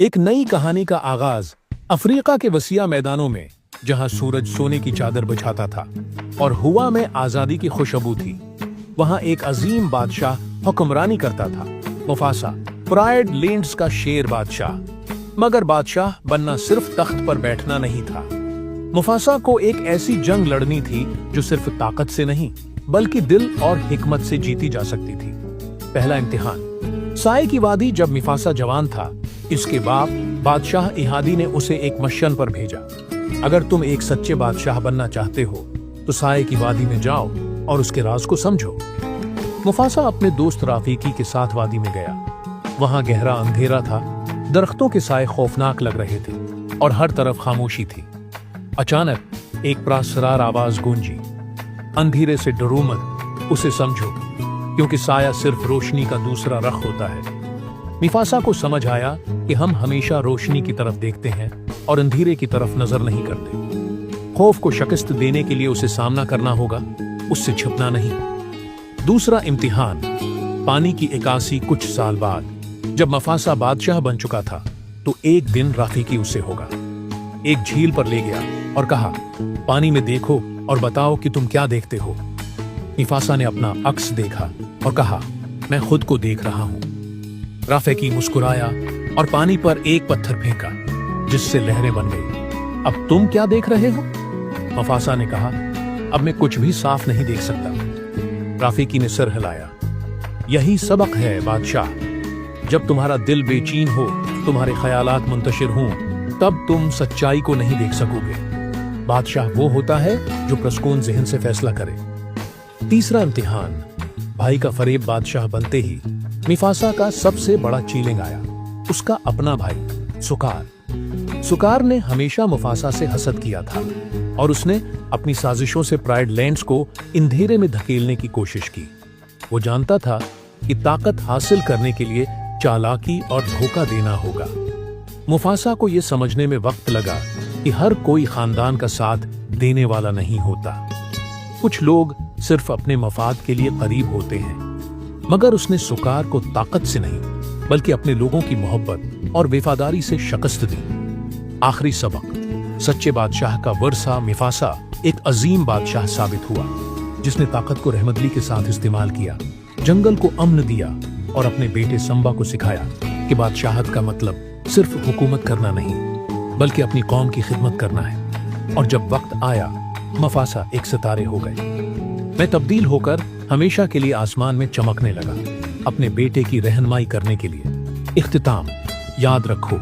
एक नई कहानी का आगाज अफ्रीका के वसीआ मैदानों में, जहां सूरज सोने की चादर बिछाता था और हवा में आजादी की खुशबू थी। वहां एक अजीम बादशाह हुक्मरानी करता था, मुफासा, प्राइड लैंड्स का शेर बादशाह। मगर बादशाह बनना सिर्फ तख्त पर बैठना नहीं था। मुफासा को एक ऐसी जंग लड़नी थी जो सिर्फ ताकत से नहीं बल्कि दिल और हिकमत से जीती जा सकती थी। पहला इम्तिहान। साए की वादी जब मुफासा जवान था, इसके बाप बादशाह इहादी ने उसे एक मिशन पर भेजा। अगर तुम एक सच्चे बादशाह बनना चाहते हो तो साए की वादी में जाओ और उसके राज को समझो। मुफासा अपने दोस्त राफीकी के साथ वादी में गया। वहां गहरा अंधेरा था, दरख्तों के साए खौफनाक लग रहे थे और हर तरफ खामोशी थी। अचानक एक प्रासरार आवाज गूंजी, अंधेरे से डरो मत, उसे समझो, क्योंकि साया सिर्फ रोशनी का दूसरा रख होता है। मुफासा को समझ आया कि हम हमेशा रोशनी की तरफ देखते हैं और अंधेरे की तरफ नजर नहीं करते। खौफ को शिकस्त देने के लिए उसे सामना करना होगा, उससे छिपना नहीं। दूसरा इम्तिहान। पानी की इकासी। कुछ साल बाद जब मुफासा बादशाह बन चुका था तो एक दिन राफीकी उसे होगा एक झील पर ले गया और कहा, पानी में देखो और बताओ कि तुम क्या देखते हो। मुफासा ने अपना अक्स देखा और कहा, मैं खुद को देख रहा हूं। राफीकी मुस्कुराया और पानी पर एक पत्थर फेंका, जिससे लहरें बन गई। अब तुम क्या देख रहे हो? मुफासा ने कहा, अब मैं कुछ भी साफ नहीं देख सकता। राफीकी ने सर हिलाया। यही सबक है बादशाह, जब तुम्हारा दिल बेचैन हो, तुम्हारे ख्यालात मुंतशिर हों, तब तुम सच्चाई को नहीं देख सकोगे। बादशाह वो होता है जो प्रसकून ज़हन से फैसला करे। तीसरा इम्तिहान। भाई का फरेब। बादशाह बनते ही मुफासा का सबसे बड़ा चैलेंज आया, उसका अपना भाई सुकार। सुकार ने हमेशा मुफासा से हसद किया था और उसने अपनी साजिशों से प्राइड लैंड्स को अंधेरे में धकेलने की कोशिश की। वो जानता था कि ताकत हासिल करने के लिए चालाकी और धोखा देना होगा। मुफासा को यह समझने में वक्त लगा कि हर कोई खानदान का साथ देने वाला नहीं होता। कुछ लोग सिर्फ अपने मफाद के लिए करीब होते हैं, मगर उसने सुकार को ताकत से नहीं बल्कि अपने लोगों की मोहब्बत और वफादारी से शिकस्त दी। आखिरी सबक। सच्चे बादशाह का वर्सा। मुफासा एक अजीम बादशाह साबित हुआ, जिसने ताकत को रहमतली के साथ इस्तेमाल किया, जंगल को अमन दिया और अपने बेटे संबा को सिखाया कि बादशाहत का मतलब सिर्फ हुकूमत करना नहीं बल्कि अपनी कौम की खिदमत करना है। और जब वक्त आया, मुफासा एक सितारे हो गए। मैं तब्दील होकर हमेशा के लिए आसमान में चमकने लगा, अपने बेटे की रहनुमाई करने के लिए। इख्तिताम। याद रखो,